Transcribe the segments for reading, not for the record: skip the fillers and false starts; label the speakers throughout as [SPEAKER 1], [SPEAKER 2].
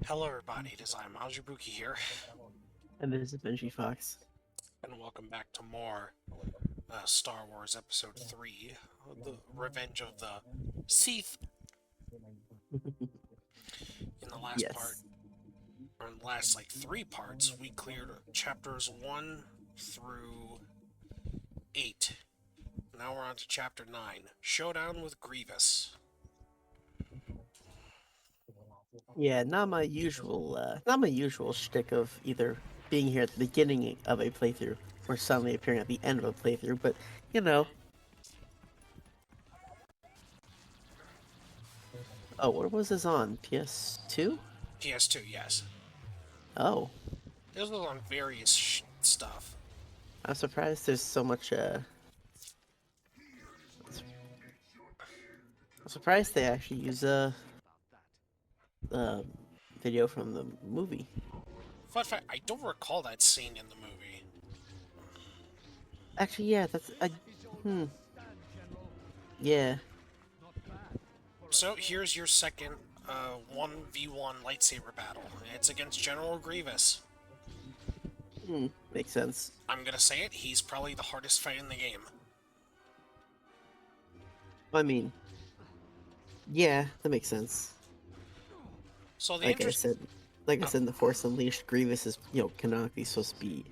[SPEAKER 1] Hello everybody, it is I, Majibuki here,
[SPEAKER 2] And this is Benji Fox.
[SPEAKER 1] and welcome back to more Star Wars Episode 3, The Revenge of the Sith. In the last part,
[SPEAKER 2] Yes.
[SPEAKER 1] or in the last like 3 parts, we cleared chapters 1 through 8. Now we're on to chapter 9, Showdown with Grievous.
[SPEAKER 2] Yeah, not my usual shtick of either being here at the beginning of a playthrough or suddenly appearing at the end of a playthrough, but you know. Oh, what was this on? PS2?
[SPEAKER 1] PS2, yes.
[SPEAKER 2] Oh,
[SPEAKER 1] This was on various stuff.
[SPEAKER 2] I'm surprised there's so much. I'm surprised they actually use uh video from the movie.
[SPEAKER 1] Fun fact, I don't recall that scene in the movie.
[SPEAKER 2] Actually, yeah, hmm, yeah.
[SPEAKER 1] So here's your second 1v1 lightsaber battle. It's against General Grievous.
[SPEAKER 2] Makes sense.
[SPEAKER 1] I'm gonna say it, he's probably the hardest fight in the game.
[SPEAKER 2] I mean, yeah, that makes sense.
[SPEAKER 1] So the
[SPEAKER 2] like I
[SPEAKER 1] interest...
[SPEAKER 2] said, like I
[SPEAKER 1] Oh,
[SPEAKER 2] said in the Force Unleashed, Grievous is canonically supposed to be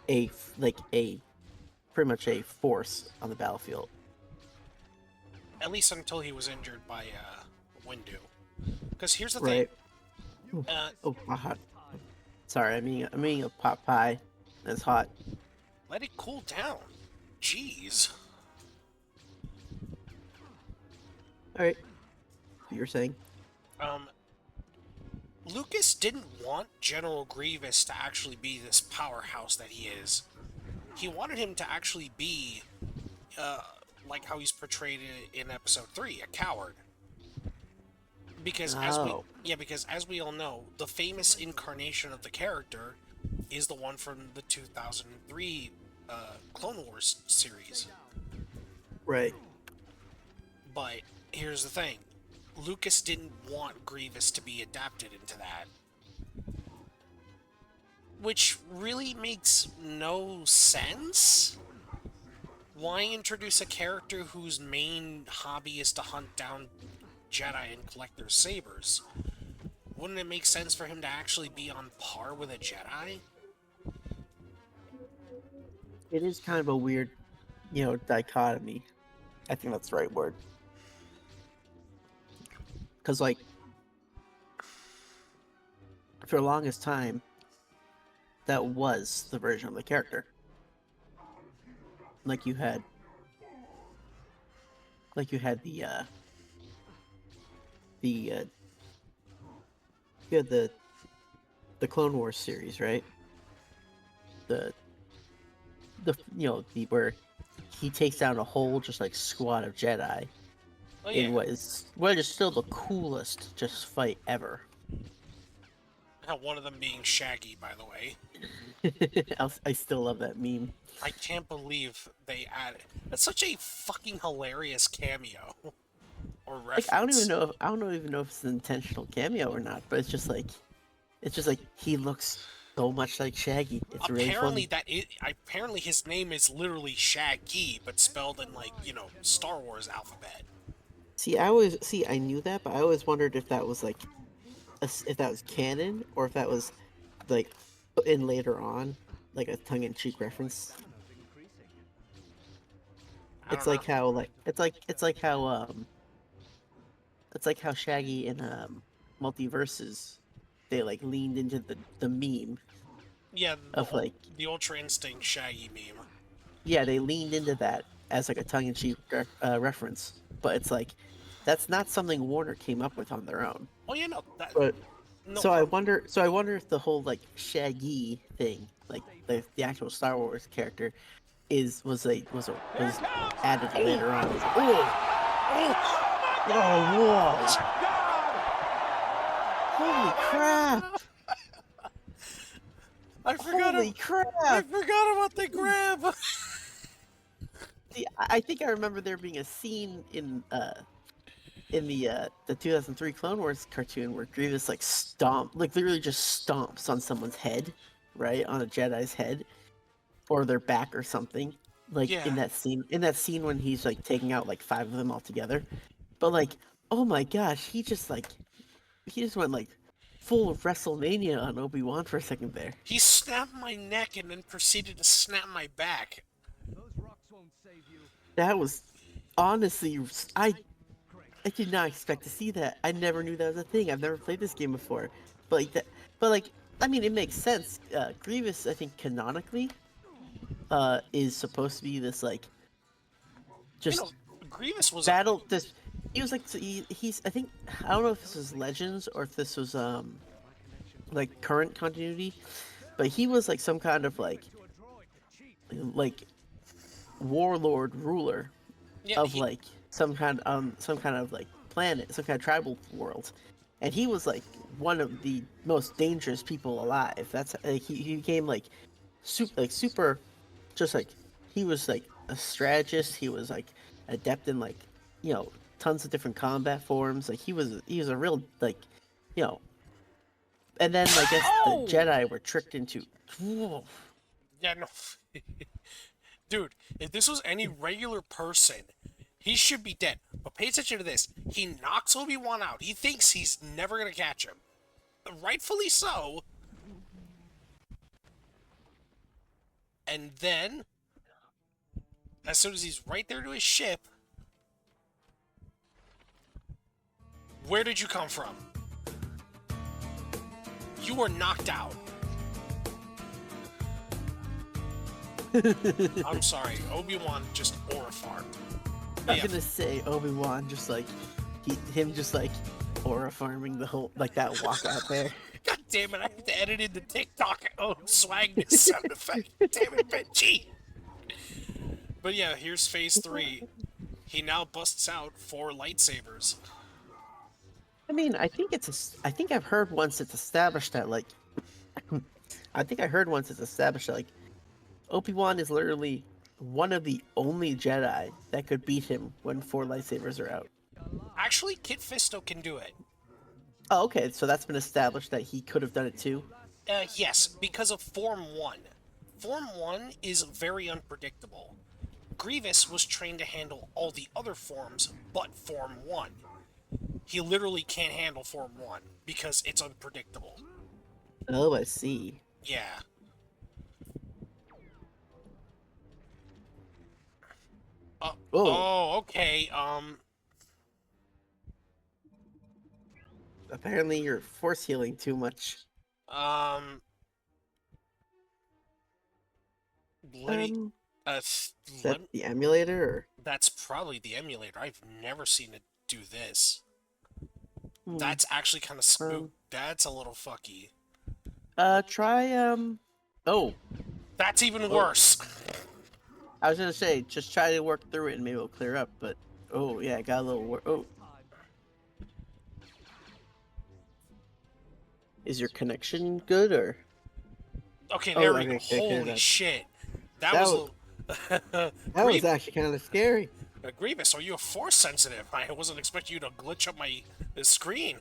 [SPEAKER 2] a pretty much a force on the battlefield.
[SPEAKER 1] at least until he was injured by Windu. Because here's the thing.
[SPEAKER 2] Right. Ooh.
[SPEAKER 1] Uh,
[SPEAKER 2] Oh, hot. Sorry, I'm eating a pot pie. It's hot.
[SPEAKER 1] Let it cool down. Jeez.
[SPEAKER 2] All right. You were saying?
[SPEAKER 1] Um, Lucas didn't want General Grievous to actually be this powerhouse that he is. He wanted him to actually be, uh, like how he's portrayed in Episode 3, a coward.
[SPEAKER 2] Oh,
[SPEAKER 1] Because as we all know, the famous incarnation of the character is the one from the 2003 Clone Wars series.
[SPEAKER 2] right.
[SPEAKER 1] But here's the thing. Lucas didn't want Grievous to be adapted into that. Which really makes no sense. Why introduce a character whose main hobby is to hunt down Jedi and collect their sabers? Wouldn't it make sense for him to actually be on par with a Jedi?
[SPEAKER 2] It is kind of a weird, dichotomy. I think that's the right word. Because for the longest time, that was the version of the character. Like you had, like you had the you had the Clone Wars series, right? The the where he takes down a whole just like squad of Jedi
[SPEAKER 1] Oh
[SPEAKER 2] in
[SPEAKER 1] yeah,
[SPEAKER 2] what is still the coolest just fight ever.
[SPEAKER 1] one of them being Shaggy, by the way.
[SPEAKER 2] I still love that meme.
[SPEAKER 1] I can't believe they added. That's such a fucking hilarious cameo or
[SPEAKER 2] Like I don't even
[SPEAKER 1] reference.
[SPEAKER 2] know if it's an intentional cameo or not, but it's just like he looks so much like Shaggy. It's really funny.
[SPEAKER 1] Apparently his name is literally Shaggy, but spelled in like Star Wars alphabet.
[SPEAKER 2] I knew that, but I always wondered if that was like if that was canon or if that was like put in later on, like a tongue-in-cheek reference.
[SPEAKER 1] I don't know.
[SPEAKER 2] It's like how Shaggy in Multiverses they like leaned into the meme
[SPEAKER 1] Yeah,
[SPEAKER 2] of like
[SPEAKER 1] the Ultra Instinct Shaggy meme.
[SPEAKER 2] yeah, they leaned into that as like a tongue-in-cheek reference, but it's like that's not something Warner came up with on their own.
[SPEAKER 1] Oh yeah, no, that
[SPEAKER 2] But
[SPEAKER 1] no.
[SPEAKER 2] so I wonder if the whole like Shaggy thing, like the actual Star Wars character, was added later on. It's like,
[SPEAKER 1] Oh,
[SPEAKER 2] oh, whoa, holy crap,
[SPEAKER 1] I forgot.
[SPEAKER 2] holy
[SPEAKER 1] I
[SPEAKER 2] crap!
[SPEAKER 1] forgot about the grab.
[SPEAKER 2] See, I think I remember there being a scene in in the 2003 Clone Wars cartoon where Grievous like literally just stomps on someone's head, right, on a Jedi's head or their back or something. Like
[SPEAKER 1] Yeah,
[SPEAKER 2] in that scene when he's like taking out like 5 of them all together. But like, oh my gosh, he just went like full WrestleMania on Obi-Wan for a second there.
[SPEAKER 1] he snapped my neck and then proceeded to snap my back.
[SPEAKER 2] That was honestly, I did not expect to see that. I never knew that was a thing. I've never played this game before, but like that, but like I mean, it makes sense. Grievous, I think canonically, is supposed to be this like
[SPEAKER 1] You know,
[SPEAKER 2] just
[SPEAKER 1] Grievous was a
[SPEAKER 2] battle. This he was like he's. I think I don't know if this was Legends or if this was like current continuity, but he was like some kind of like warlord ruler
[SPEAKER 1] yeah.
[SPEAKER 2] of like some kind of like planet, some kind of tribal world, and he was like one of the most dangerous people alive. That's like he became like super, just like he was like a strategist. He was like adept in like you know tons of different combat forms. Like he was a real like you know. And then I guess the
[SPEAKER 1] Oh,
[SPEAKER 2] Jedi were tricked into.
[SPEAKER 1] yeah, no, dude. If this was any regular person, he should be dead. But pay attention to this. He knocks Obi-Wan out. He thinks he's never gonna catch him. Rightfully so. And then, as soon as he's right there to his ship, where did you come from? You were knocked out. I'm sorry, Obi-Wan just aura farmed.
[SPEAKER 2] I was gonna say Obi-Wan just like him just like aura farming the whole like that walk out there.
[SPEAKER 1] God damn it, I have to edit in the TikTok. Oh, swagness sound effect. Damn it, Benji. But yeah, here's phase 3. He now busts out 4 lightsabers.
[SPEAKER 2] I mean, I think I've heard once it's established that like I think I heard once it's established that like Obi-Wan is literally one of the only Jedi that could beat him when 4 lightsabers are out.
[SPEAKER 1] Actually, Kit Fisto can do it.
[SPEAKER 2] Oh, okay, so that's been established that he could have done it too.
[SPEAKER 1] Yes, because of Form 1. Form 1 is very unpredictable. Grievous was trained to handle all the other forms but Form 1. He literally can't handle Form 1 because it's unpredictable.
[SPEAKER 2] Oh, I see.
[SPEAKER 1] Yeah.
[SPEAKER 2] Oh,
[SPEAKER 1] Oh, okay,
[SPEAKER 2] apparently you're force healing too much.
[SPEAKER 1] um, let me, uh,
[SPEAKER 2] Is
[SPEAKER 1] let,
[SPEAKER 2] that the emulator or?
[SPEAKER 1] that's probably the emulator. I've never seen it do this.
[SPEAKER 2] Hmm.
[SPEAKER 1] That's actually kind of spook. That's a little fucky.
[SPEAKER 2] Try Oh,
[SPEAKER 1] That's even worse.
[SPEAKER 2] I was gonna say just try to work through it and maybe it'll clear up. But oh yeah, it got a little. Oh, is your connection good or?
[SPEAKER 1] Okay,
[SPEAKER 2] Oh,
[SPEAKER 1] there we go.
[SPEAKER 2] okay,
[SPEAKER 1] Holy
[SPEAKER 2] that,
[SPEAKER 1] shit. That
[SPEAKER 2] that
[SPEAKER 1] was
[SPEAKER 2] was
[SPEAKER 1] a...
[SPEAKER 2] that was actually kind of scary.
[SPEAKER 1] Grievous, are you a force sensitive? I wasn't expecting you to glitch up my screen.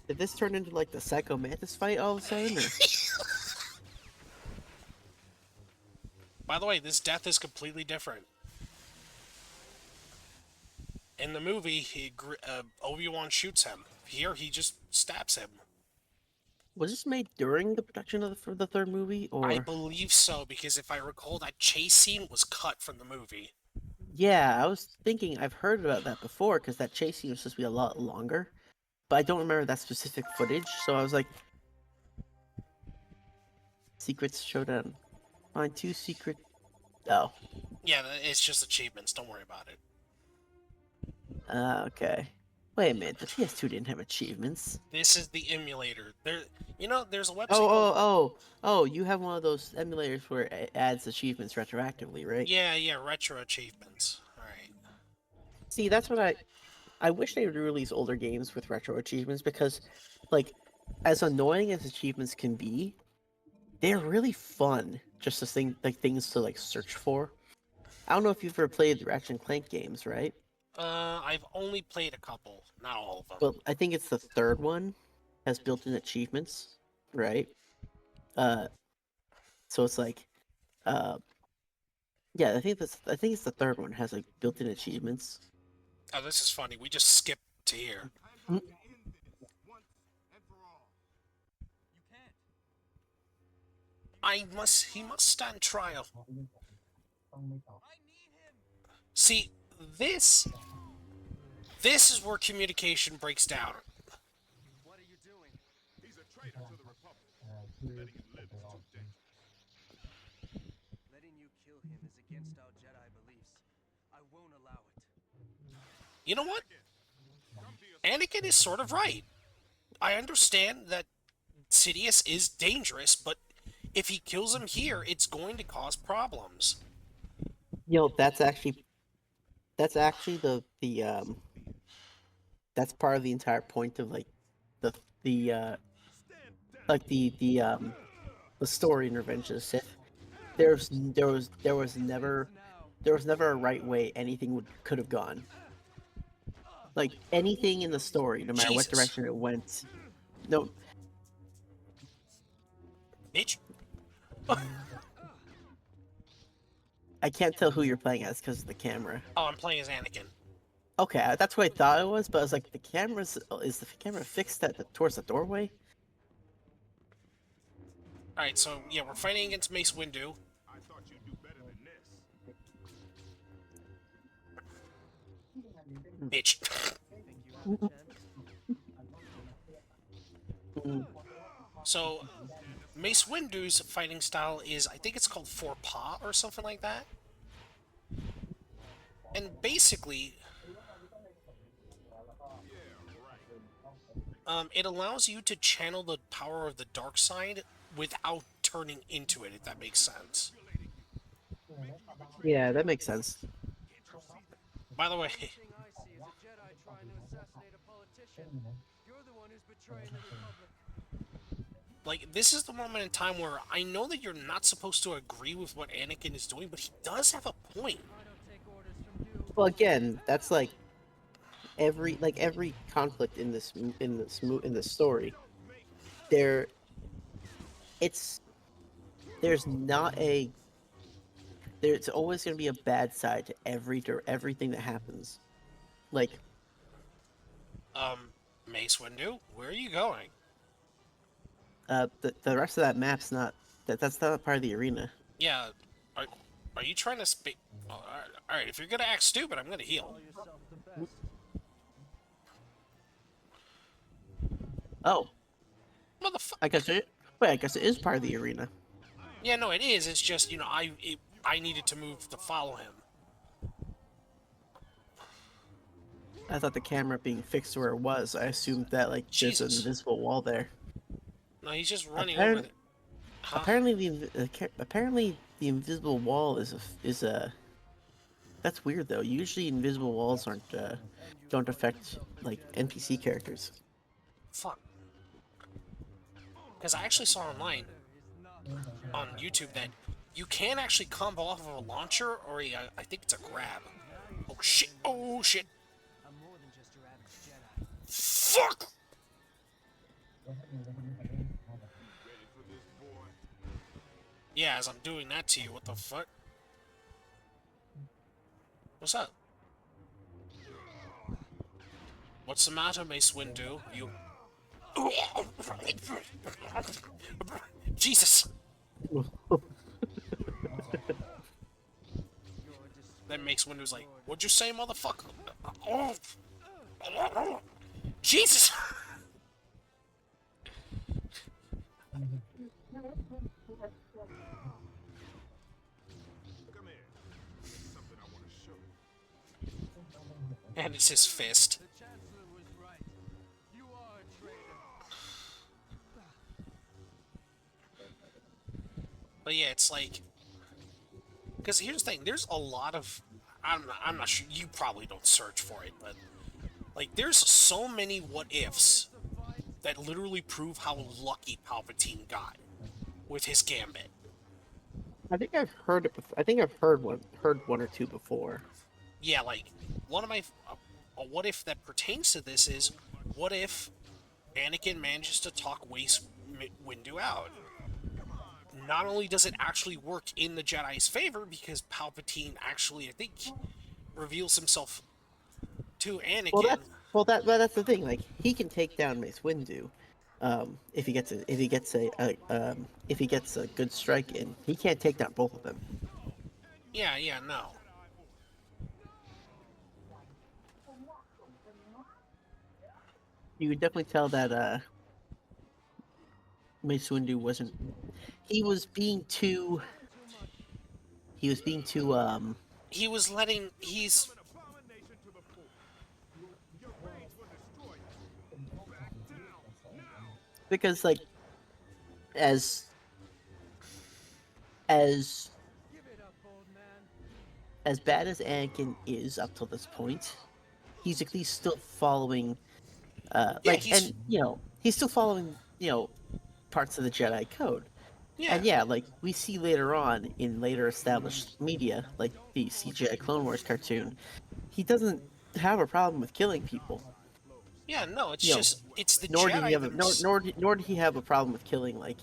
[SPEAKER 2] Did this turn into like the Psycho Mantis fight all of a sudden? Or?
[SPEAKER 1] By the way, this death is completely different. In the movie, Obi-Wan shoots him. Here, he just stabs him.
[SPEAKER 2] Was this made during the production of for the third movie,
[SPEAKER 1] I
[SPEAKER 2] or?
[SPEAKER 1] believe so, because if I recall, that chase scene was cut from the movie.
[SPEAKER 2] Yeah, I was thinking I've heard about that before because that chase scene was supposed to be a lot longer, but I don't remember that specific footage. So I was like, Secrets Showdown, find 2 secret. Oh,
[SPEAKER 1] Yeah, it's just achievements. Don't worry about it.
[SPEAKER 2] okay. Wait a minute, the PS2 didn't have achievements.
[SPEAKER 1] This is the emulator. There's a website
[SPEAKER 2] Oh,
[SPEAKER 1] called...
[SPEAKER 2] oh! You have one of those emulators where it adds achievements retroactively, right?
[SPEAKER 1] Yeah, retro achievements. Alright.
[SPEAKER 2] See, that's what I wish they would release older games with retro achievements because, like, as annoying as achievements can be, they're really fun. Just things to like search for. I don't know if you've ever played the Ratchet and Clank games, right?
[SPEAKER 1] I've only played a couple, not all of them.
[SPEAKER 2] Well, I think it's the third one has built-in achievements, right? Uh, so it's like, uh, yeah, I think it's the third one has like built-in achievements.
[SPEAKER 1] Oh, this is funny. We just skipped to here.
[SPEAKER 2] Mm.
[SPEAKER 1] He must stand trial. See, this, this is where communication breaks down.
[SPEAKER 3] What are you doing?
[SPEAKER 4] He's a traitor to the Republic. Letting him live is too dangerous.
[SPEAKER 3] Letting you kill him is against our Jedi beliefs. I won't allow it.
[SPEAKER 1] You know what?
[SPEAKER 4] Come be a
[SPEAKER 1] Anakin is sort of right. I understand that Sidious is dangerous, but if he kills him here, it's going to cause problems.
[SPEAKER 2] You know, that's actually the that's part of the entire point of like the like the story in Revenge of the Sith. There was never a right way anything could have gone. Like anything in the story, no matter what
[SPEAKER 1] Jesus.
[SPEAKER 2] direction it went. No,
[SPEAKER 1] Bitch.
[SPEAKER 2] I can't tell who you're playing as because of the camera.
[SPEAKER 1] Oh, I'm playing as Anakin.
[SPEAKER 2] Okay, that's what I thought it was, but I was like, is the camera fixed towards the doorway?
[SPEAKER 1] Alright, so yeah, we're fighting against Mace Windu.
[SPEAKER 4] I thought you'd do better than this.
[SPEAKER 1] Bitch.
[SPEAKER 3] Think you have a chance?
[SPEAKER 2] Mm,
[SPEAKER 1] So, Mace Windu's fighting style is, I think it's called Four Paw or something like that. And basically, it allows you to channel the power of the dark side without turning into it, if that makes sense.
[SPEAKER 2] yeah, that makes sense.
[SPEAKER 1] By the way,
[SPEAKER 3] Thing I see is a Jedi trying to assassinate a politician. You're the one who's betraying the Republic.
[SPEAKER 1] like, this is the moment in time where I know that you're not supposed to agree with what Anakin is doing, but he does have a point.
[SPEAKER 3] I don't take orders from you.
[SPEAKER 2] Well, again, that's like every conflict in this story. There, it's there's not a there's always going to be a bad side to everything that happens. Like,
[SPEAKER 1] Mace Windu, where are you going?
[SPEAKER 2] the rest of that map's not that's not part of the arena.
[SPEAKER 1] Yeah, are, are you trying to speak? Oh, alright, if you're gonna act stupid, I'm gonna heal.
[SPEAKER 3] Call yourself the best.
[SPEAKER 2] Oh,
[SPEAKER 1] Motherfucker.
[SPEAKER 2] I guess it is part of the arena.
[SPEAKER 1] Yeah, no, it is. It's just, you know, I needed to move to follow him.
[SPEAKER 2] I thought the camera being fixed where it was. I assumed that like there's an
[SPEAKER 1] Jesus.
[SPEAKER 2] invisible wall there.
[SPEAKER 1] No, he's just running
[SPEAKER 2] Appar-
[SPEAKER 1] over there. Huh?
[SPEAKER 2] Apparently the invisible wall is a. That's weird though. Usually invisible walls don't affect like NPC characters.
[SPEAKER 1] Fuck. Because I actually saw online on YouTube that you can actually combo off of a launcher or I think it's a grab. Oh shit! Oh shit!
[SPEAKER 3] I'm more than just your average Jedi.
[SPEAKER 1] Fuck!
[SPEAKER 4] Ready for this, boy?
[SPEAKER 1] Yeah, as I'm doing that to you, what the fuck? What's up? What's the matter, Mace Windu? You... Jesus! Then Mace Windu's like, what'd you say, motherfucker? Oh. Jesus!
[SPEAKER 4] Come here. There's something I want to show you.
[SPEAKER 1] And it's his fist.
[SPEAKER 3] The Chancellor was right. You are a traitor.
[SPEAKER 1] But yeah, it's like... Because here's the thing, there's a lot of... I'm not sure, you probably don't search for it, but... Like, there's so many what-ifs that literally prove how lucky Palpatine got with his gambit.
[SPEAKER 2] I think I've heard it. I think I've heard one or two before.
[SPEAKER 1] yeah, like one of my a what if that pertains to this is, what if Anakin manages to talk Windu out? Not only does it actually work in the Jedi's favor because Palpatine actually, I think, reveals himself to
[SPEAKER 2] Well,
[SPEAKER 1] Anakin.
[SPEAKER 2] that's the thing. Like he can take down Mace Windu, if he gets if he gets a good strike in. He can't take down both of them.
[SPEAKER 1] Yeah, yeah, no.
[SPEAKER 2] You could definitely tell that Mace Windu wasn't. He was being too. He was being too.
[SPEAKER 1] He was letting. He's.
[SPEAKER 4] An abomination to the Force. Your rage will destroy you. Back down now.
[SPEAKER 2] Because like as as
[SPEAKER 3] Give it up, old man.
[SPEAKER 2] as bad as Anakin is up till this point, he's at least still following.
[SPEAKER 1] Yeah,
[SPEAKER 2] Like,
[SPEAKER 1] he's.
[SPEAKER 2] and he's still following parts of the Jedi code.
[SPEAKER 1] Yeah.
[SPEAKER 2] And yeah, like we see later on in later established media, like the CGI Clone Wars cartoon, he doesn't have a problem with killing people.
[SPEAKER 1] Yeah, no, it's
[SPEAKER 2] You know,
[SPEAKER 1] just. It's the
[SPEAKER 2] nor did he
[SPEAKER 1] Jedi
[SPEAKER 2] have a, nor did he have a problem with killing like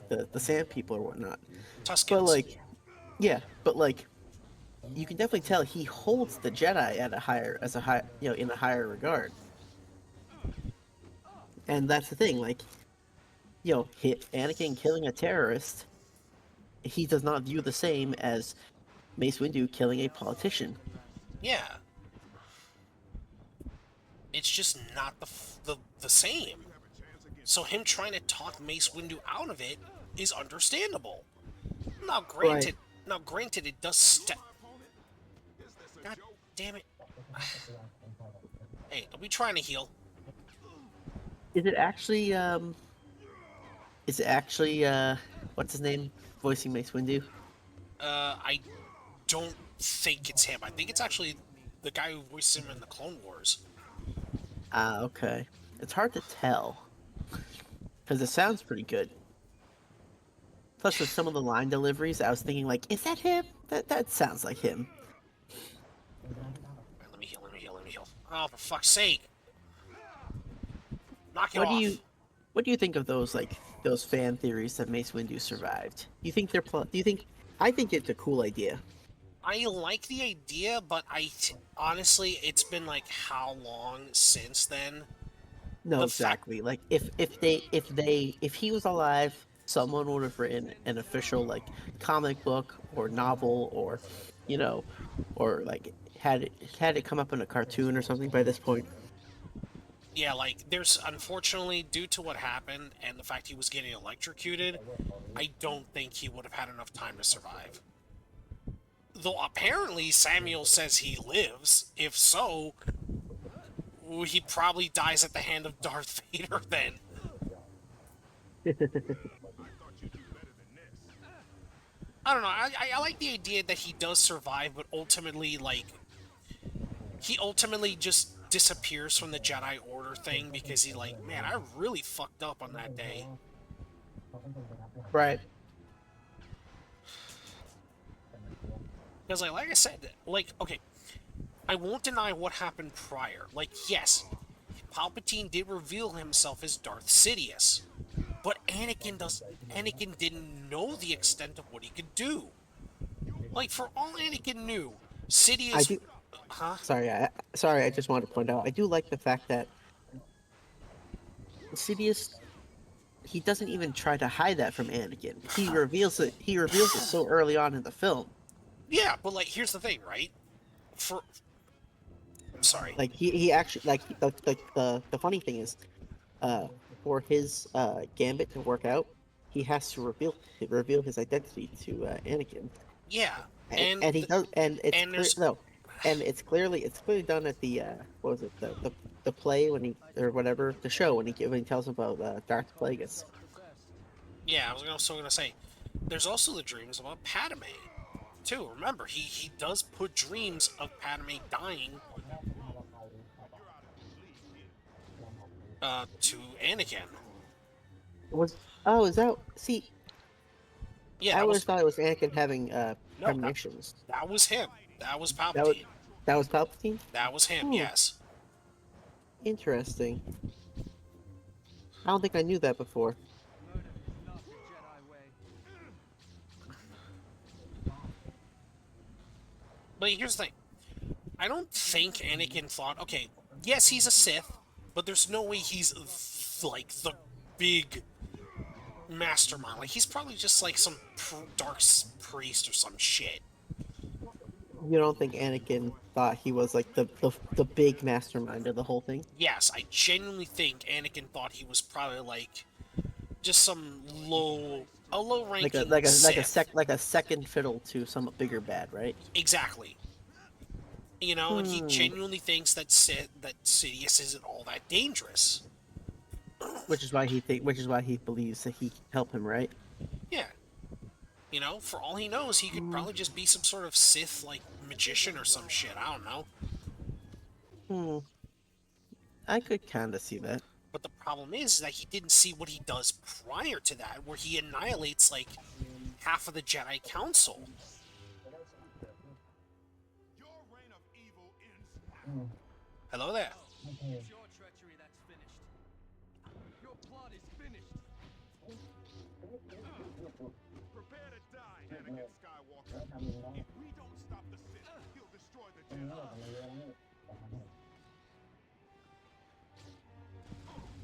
[SPEAKER 2] the Sand People or whatnot. But
[SPEAKER 1] Tuskens.
[SPEAKER 2] like, yeah, but like, you can definitely tell he holds the Jedi at in a higher regard. And that's the thing, like, Anakin killing a terrorist, he does not view the same as Mace Windu killing a politician.
[SPEAKER 1] Yeah. It's just not the same. So him trying to talk Mace Windu out of it is understandable. Now, granted, it does step. God damn it! Hey, don't be trying to heal.
[SPEAKER 2] Is it actually what's his name voicing Mace Windu?
[SPEAKER 1] I don't think it's him. I think it's actually the guy who voiced him in the Clone Wars.
[SPEAKER 2] Ah, okay. It's hard to tell because it sounds pretty good. Plus, with some of the line deliveries, I was thinking like, is that him? That sounds like him.
[SPEAKER 1] Right, let me heal. Let me heal. Let me heal. Oh, for fuck's sake! Knock it
[SPEAKER 2] What
[SPEAKER 1] off.
[SPEAKER 2] do you think of those fan theories that Mace Windu survived? Do you think do you think? I think it's a cool idea.
[SPEAKER 1] I like the idea, but honestly, it's been like how long since then?
[SPEAKER 2] No,
[SPEAKER 1] The fact-
[SPEAKER 2] exactly. Like if he was alive, someone would have written an official like comic book or novel or you know or like had it come up in a cartoon or something by this point.
[SPEAKER 1] Yeah, like there's unfortunately due to what happened and the fact he was getting electrocuted, I don't think he would have had enough time to survive. Though apparently Samuel says he lives. If so, he probably dies at the hand of Darth Vader then. I don't know. I like the idea that he does survive, but ultimately, like, he ultimately just disappears from the Jedi Order thing because he, like, man, I really fucked up on that day.
[SPEAKER 2] Right.
[SPEAKER 1] Because, like I said, like, okay, I won't deny what happened prior. Like, yes, Palpatine did reveal himself as Darth Sidious, but Anakin didn't know the extent of what he could do. Like, for all Anakin knew,
[SPEAKER 2] I
[SPEAKER 1] Sidious,
[SPEAKER 2] do.
[SPEAKER 1] huh?
[SPEAKER 2] Sorry. I just wanted to point out. I do like the fact that Sidious he doesn't even try to hide that from Anakin. He reveals it. He reveals it so early on in the film.
[SPEAKER 1] Yeah, but like, here's the thing, right? I'm sorry.
[SPEAKER 2] Like he actually like the funny thing is, for his gambit to work out, he has to reveal his identity to Anakin.
[SPEAKER 1] Yeah,
[SPEAKER 2] And he does, and it's
[SPEAKER 1] and
[SPEAKER 2] clear,
[SPEAKER 1] there's
[SPEAKER 2] no, and it's clearly done at the what was it the play when he or whatever the show when he tells about Darth Plagueis.
[SPEAKER 1] yeah. I was also gonna say, there's also the dreams about Padme, too. Remember, he does put dreams of Padme dying, to Anakin.
[SPEAKER 2] Is that see?
[SPEAKER 1] Yeah,
[SPEAKER 2] I
[SPEAKER 1] that
[SPEAKER 2] always
[SPEAKER 1] was
[SPEAKER 2] thought it was Anakin having
[SPEAKER 1] no,
[SPEAKER 2] premonitions.
[SPEAKER 1] that was him. That was
[SPEAKER 2] That was
[SPEAKER 1] Palpatine.
[SPEAKER 2] that was Palpatine.
[SPEAKER 1] That was him,
[SPEAKER 2] Hmm.
[SPEAKER 1] yes.
[SPEAKER 2] Interesting. I don't think I knew that before.
[SPEAKER 3] Murder is not the Jedi way.
[SPEAKER 1] But here's the thing. I don't think Anakin thought, okay, yes, he's a Sith, but there's no way he's like the big mastermind. Like he's probably just like some priest or some shit.
[SPEAKER 2] You don't think Anakin thought he was like the big mastermind of the whole thing?
[SPEAKER 1] Yes, I genuinely think Anakin thought he was probably like just some low ranking Sith.
[SPEAKER 2] Like a second fiddle to some bigger bad, right?
[SPEAKER 1] Exactly. You know, and he
[SPEAKER 2] Hmm.
[SPEAKER 1] genuinely thinks that Sidious isn't all that dangerous.
[SPEAKER 2] Which is why he believes that he can help him, right?
[SPEAKER 1] Yeah. You know, for all he knows, he could probably just be some sort of Sith, like, magician or some shit. I don't know.
[SPEAKER 2] Hmm. I could kind of see that.
[SPEAKER 1] But the problem is that he didn't see what he does prior to that, where he annihilates, like, half of the Jedi Council.
[SPEAKER 4] Your reign of evil ends.
[SPEAKER 1] Hello there.
[SPEAKER 3] It's your treachery that's finished. Your plot is finished.
[SPEAKER 4] Prepare to die, Anakin Skywalker. If we don't stop the Sith, he'll destroy the Jedi.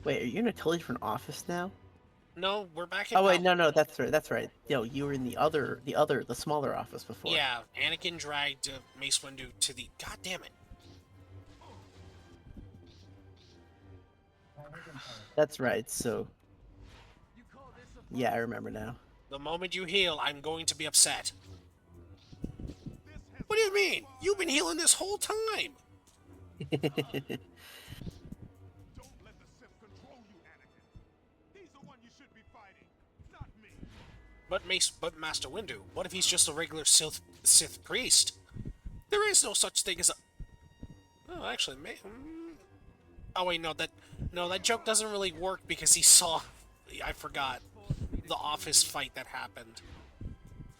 [SPEAKER 2] Wait, are you in a totally different office now?
[SPEAKER 1] No, we're back in
[SPEAKER 2] Oh wait, no, that's right, that's right. Yo, you were in the smaller office before.
[SPEAKER 1] Yeah, Anakin dragged Mace Windu to the... God damn it.
[SPEAKER 2] That's right. So,
[SPEAKER 3] You call this a
[SPEAKER 2] yeah, I remember now.
[SPEAKER 1] The moment you heal, I'm going to be upset.
[SPEAKER 4] This has
[SPEAKER 1] What do you mean? You've been healing this whole time!
[SPEAKER 4] Don't let the Sith control you, Anakin. He's the one you should be fighting, not me.
[SPEAKER 1] But Master Windu, what if he's just a regular Sith priest? There is no such thing as a... Oh, actually, oh wait, no, that joke doesn't really work because he saw... I forgot. The office fight that happened.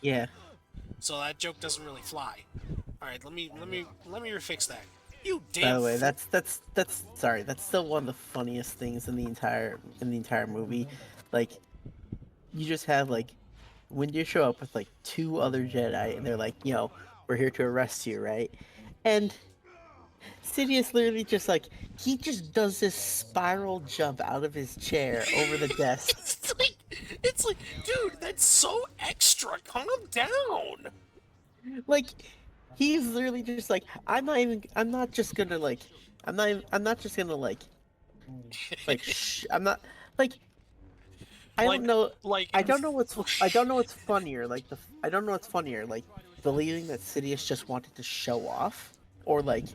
[SPEAKER 2] Yeah.
[SPEAKER 1] So that joke doesn't really fly. Alright, let me refix that. You
[SPEAKER 2] By
[SPEAKER 1] damn
[SPEAKER 2] the way, that's sorry. That's still one of the funniest things in the entire movie. Like, you just have like when you show up with like two other Jedi, and they're like, "Yo, we're here to arrest you, right?" And Sidious literally just like he just does this spiral jump out of his chair over the desk.
[SPEAKER 1] it's like, dude, that's so extra. Calm down.
[SPEAKER 2] Like he's literally just like I'm not just gonna like I'm not just gonna like I'm not like I
[SPEAKER 1] Like-
[SPEAKER 2] don't know
[SPEAKER 1] like
[SPEAKER 2] I don't know what's funnier I don't know what's funnier like believing that Sidious just wanted to show off or like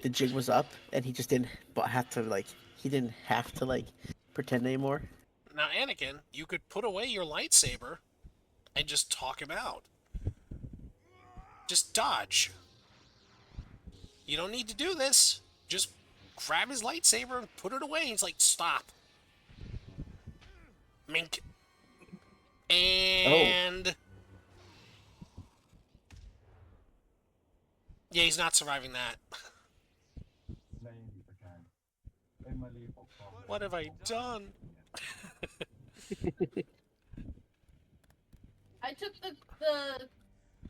[SPEAKER 2] the jig was up and he just didn't have to like he didn't have to like pretend anymore.
[SPEAKER 1] Now, Anakin, you could put away your lightsaber and just talk him out. Just dodge. You don't need to do this. Just grab his lightsaber and put it away. He's like, stop. Mink. And... Yeah, he's not surviving that. What have I done?
[SPEAKER 5] I took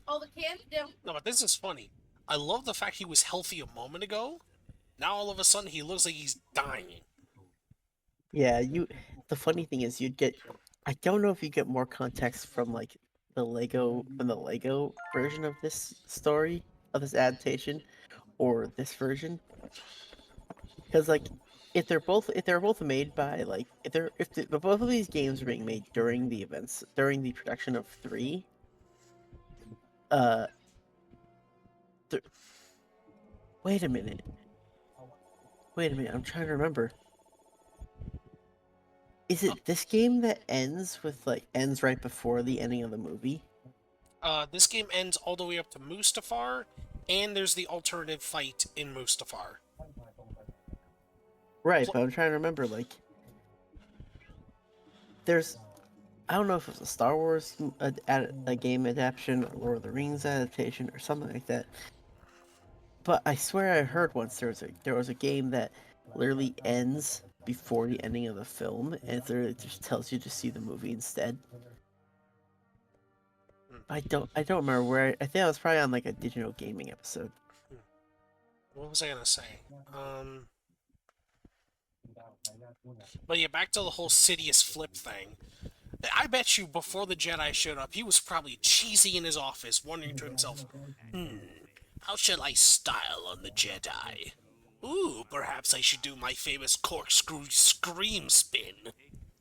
[SPEAKER 5] all the cans down.
[SPEAKER 1] No, but this is funny. I love the fact he was healthy a moment ago. Now all of a sudden he looks like he's dying.
[SPEAKER 2] Yeah, the funny thing is I don't know if you get more context from like the Lego version of this story of this adaptation or this version. Because like if they're both made by like if both of these games are being made during the production of 3, wait a minute, I'm trying to remember. Is it this game that ends right before the ending of the movie?
[SPEAKER 1] This game ends all the way up to Mustafar, and there's the alternative fight in Mustafar.
[SPEAKER 2] Right, but I'm trying to remember, like, there's I don't know if it was a Star Wars a game adaptation, or Lord of the Rings adaptation, or something like that. But I swear I heard once there was a game that literally ends before the ending of the film, and it literally just tells you to see the movie instead. I don't remember where. I think I was probably on like a digital gaming episode.
[SPEAKER 1] What was I gonna say? But yeah, back to the whole Sidious flip thing. I bet you before the Jedi showed up, he was probably cheesy in his office, wondering to himself, how shall I style on the Jedi? Ooh, perhaps I should do my famous corkscrew scream spin.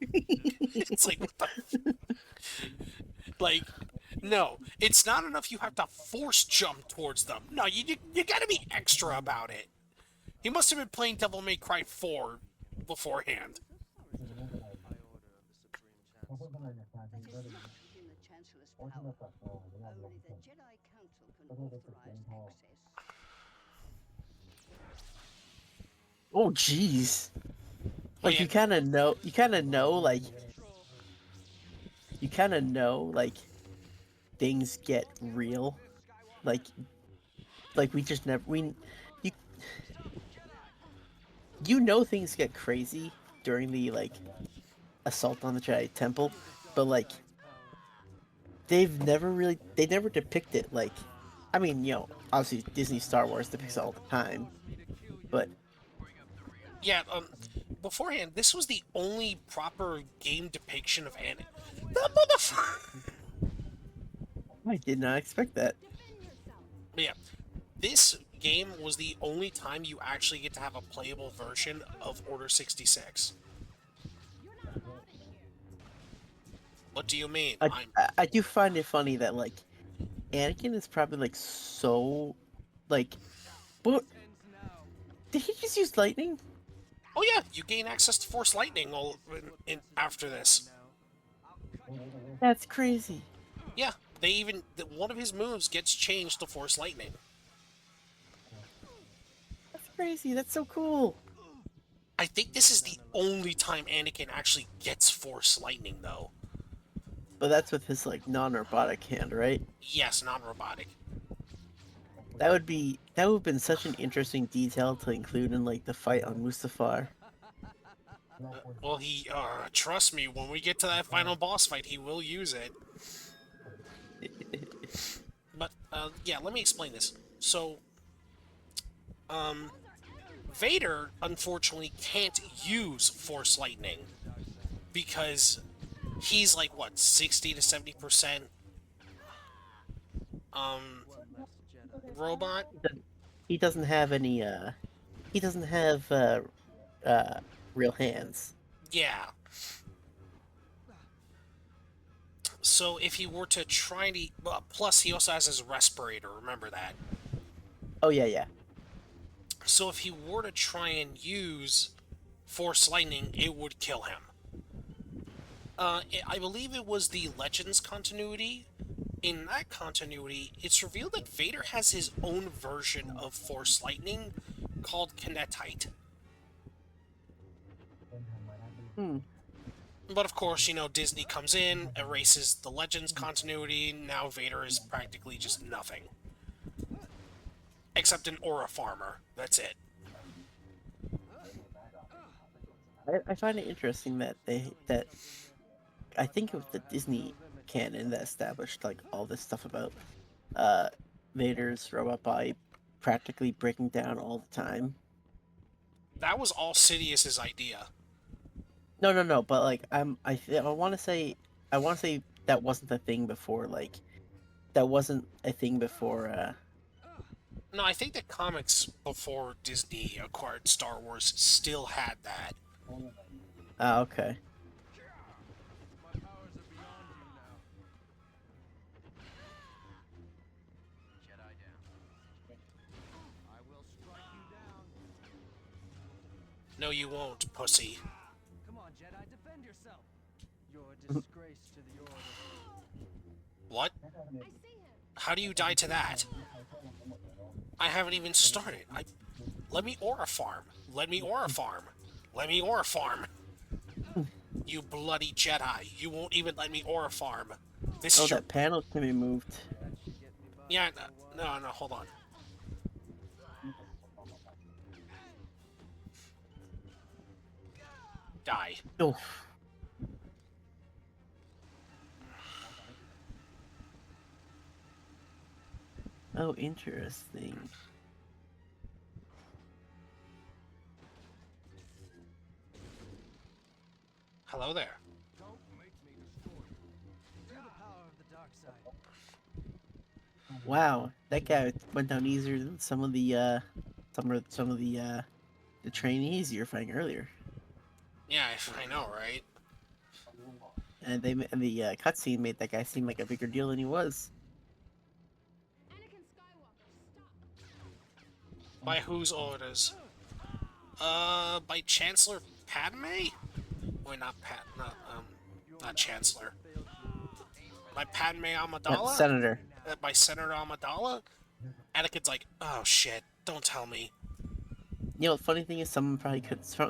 [SPEAKER 1] It's like, what the... Like, no, it's not enough you have to force jump towards them. No, you gotta be extra about it. He must have been playing Devil May Cry 4 beforehand.
[SPEAKER 6] That is not within the Chancellor's power. Only the Jedi Council can authorize access.
[SPEAKER 2] Oh, jeez. Like
[SPEAKER 1] yeah.
[SPEAKER 2] you kind of know, like things get real, like we just never you things get crazy during the like assault on the Jedi Temple, but like they never depict it like, I mean, obviously Disney Star Wars depicts it all the time, but
[SPEAKER 1] Yeah, beforehand, this was the only proper game depiction of Anakin. That motherfucker!
[SPEAKER 2] I did not expect that.
[SPEAKER 1] But yeah, this game was the only time you actually get to have a playable version of Order 66. What do you mean?
[SPEAKER 2] I do find it funny that like Anakin is probably like so like, what? Did he just use lightning?
[SPEAKER 1] Oh yeah, you gain access to Force Lightning after this.
[SPEAKER 2] That's crazy.
[SPEAKER 1] Yeah, one of his moves gets changed to Force Lightning.
[SPEAKER 2] That's crazy. That's so cool.
[SPEAKER 1] I think this is the only time Anakin actually gets Force Lightning, though.
[SPEAKER 2] But that's with his like non-robotic hand, right?
[SPEAKER 1] Yes, non-robotic.
[SPEAKER 2] That would have been such an interesting detail to include in like the fight on Mustafar.
[SPEAKER 1] Well, trust me, when we get to that final boss fight, he will use it. But, yeah, let me explain this. So, Vader, unfortunately, can't use Force Lightning. Because he's like, what, 60 to 70%? Robot?
[SPEAKER 2] He doesn't have any, he doesn't have, real hands.
[SPEAKER 1] Yeah. So if he were to try to... plus, he also has his respirator, remember that.
[SPEAKER 2] Oh, yeah.
[SPEAKER 1] So if he were to try and use Force Lightning, it would kill him. I believe it was the Legends continuity. In that continuity, it's revealed that Vader has his own version of Force Lightning called Kinetite. But of course, Disney comes in, erases the Legends continuity, now Vader is practically just nothing. Except an aura farmer. That's it.
[SPEAKER 2] I find it interesting that I think it was the Disney canon that established like all this stuff about Vader's robot body practically breaking down all the time.
[SPEAKER 1] That was all Sidious's idea.
[SPEAKER 2] No, but like I want to say that wasn't the thing before, like that wasn't a thing before
[SPEAKER 1] No, I think the comics before Disney acquired Star Wars still had that.
[SPEAKER 2] Ah, okay.
[SPEAKER 3] My powers are beyond you now.
[SPEAKER 6] Jedi down.
[SPEAKER 3] I will strike you down.
[SPEAKER 1] No, you won't, pussy.
[SPEAKER 3] Come on, Jedi, defend yourself. You're a disgrace to the Order.
[SPEAKER 1] What?
[SPEAKER 5] I see him.
[SPEAKER 1] How do you die to that? I haven't even started. Let me aura farm. Let me aura farm. Let me aura farm. You bloody Jedi. You won't even let me aura farm. This
[SPEAKER 2] Oh,
[SPEAKER 1] is your...
[SPEAKER 2] that panel can be moved.
[SPEAKER 1] Yeah, no, hold on. Die.
[SPEAKER 2] Oh. Oh, interesting.
[SPEAKER 1] Hello there.
[SPEAKER 3] Don't make me destroy you. Feel the power of the dark side.
[SPEAKER 2] Wow, that guy went down easier than some of the the trainees you were fighting earlier.
[SPEAKER 1] Yeah, I know, right?
[SPEAKER 2] And the cutscene made that guy seem like a bigger deal than he was.
[SPEAKER 5] Anakin Skywalker, stop.
[SPEAKER 1] By whose orders? By Chancellor Padme? Or not Chancellor. By Padme Amidala?
[SPEAKER 2] Senator.
[SPEAKER 1] By Senator Amidala? Anakin's like, oh shit, don't tell me.
[SPEAKER 2] You know, the funny thing is, someone probably could say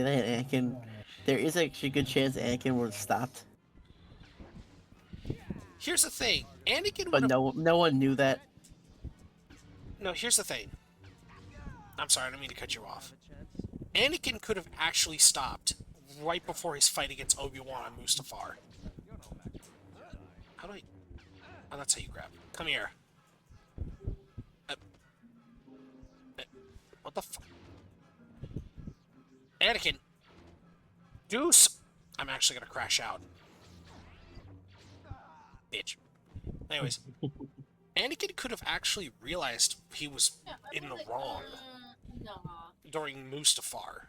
[SPEAKER 2] that Anakin. There is actually a good chance Anakin would have stopped,
[SPEAKER 1] Here's the thing, Anakin would
[SPEAKER 2] but
[SPEAKER 1] have...
[SPEAKER 2] no one knew that.
[SPEAKER 1] No, here's the thing. I'm sorry, I don't mean to cut you off. Anakin could have actually stopped right before his fight against Obi-Wan on Mustafar. How do I... Oh, that's how you grab. Come here. What the fuck? Anakin! Deuce! I'm actually gonna crash out. Bitch. Anyways. Anakin could have actually realized he was
[SPEAKER 5] Yeah,
[SPEAKER 1] in the
[SPEAKER 5] like,
[SPEAKER 1] wrong
[SPEAKER 5] no.
[SPEAKER 1] during Mustafar.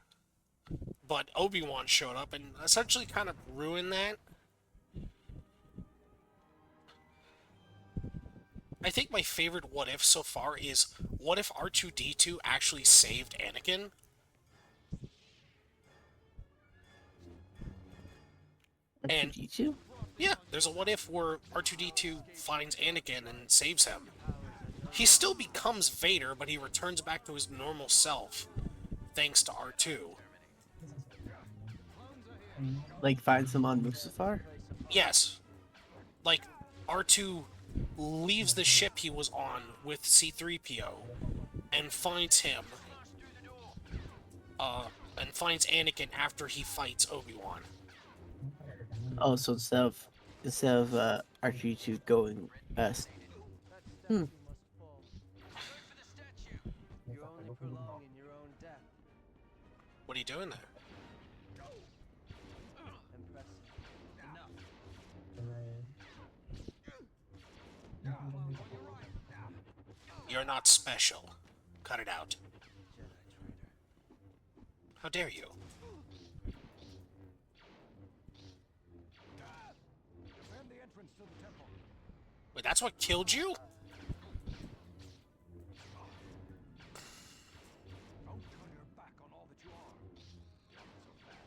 [SPEAKER 1] But Obi-Wan showed up and essentially kind of ruined that. I think my favorite what if so far is, what if R2-D2 actually saved Anakin? And
[SPEAKER 2] R2-D2?
[SPEAKER 1] yeah, there's a what if where R2-D2 finds Anakin and saves him. He still becomes Vader, but he returns back to his normal self, thanks to R2.
[SPEAKER 2] Like finds him on Mustafar?
[SPEAKER 1] Yes. Like, R2 leaves the ship he was on with C-3PO and finds him, and finds Anakin after he fights Obi-Wan.
[SPEAKER 2] Oh, so instead of R2-D2 going
[SPEAKER 3] You only prolong in your own death.
[SPEAKER 1] What are you doing there? You're not special. Cut it out. How dare you?
[SPEAKER 4] Defend the entrance to the temple.
[SPEAKER 1] Wait, that's what killed you?
[SPEAKER 4] Don't turn your back on all that you are. Not so fast.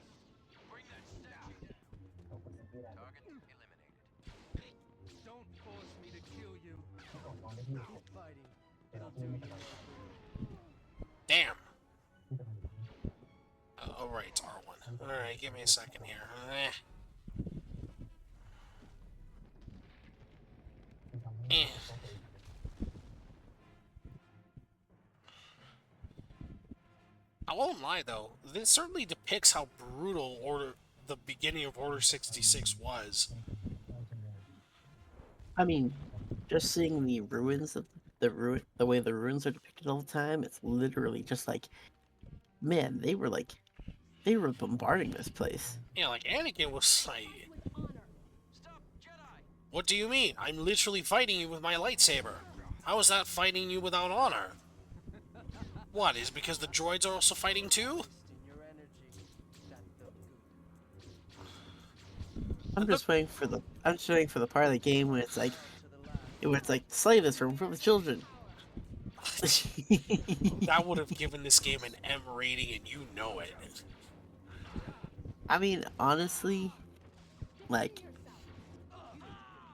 [SPEAKER 4] Bring that statue down. Target eliminated.
[SPEAKER 3] Don't force me to kill you. Keep fighting. It'll do you.
[SPEAKER 1] Damn. Oh, right, it's R1. Alright, give me a second here. Eh. I won't lie, though. This certainly depicts how brutal the beginning of Order 66 was.
[SPEAKER 2] I mean, just seeing the ruins of the way the ruins are depicted all the time, it's literally just like, man, they were bombarding this place.
[SPEAKER 1] Yeah, like, Anakin was like... What do you mean? I'm literally fighting you with my lightsaber. How is that fighting you without honor? What, is it because the droids are also fighting too?
[SPEAKER 3] In your energy. That felt good.
[SPEAKER 2] I'm just waiting for the part of the game when it's like slay this room for the children.
[SPEAKER 1] That would have given this game an M rating, and you know it.
[SPEAKER 2] I mean, honestly, like,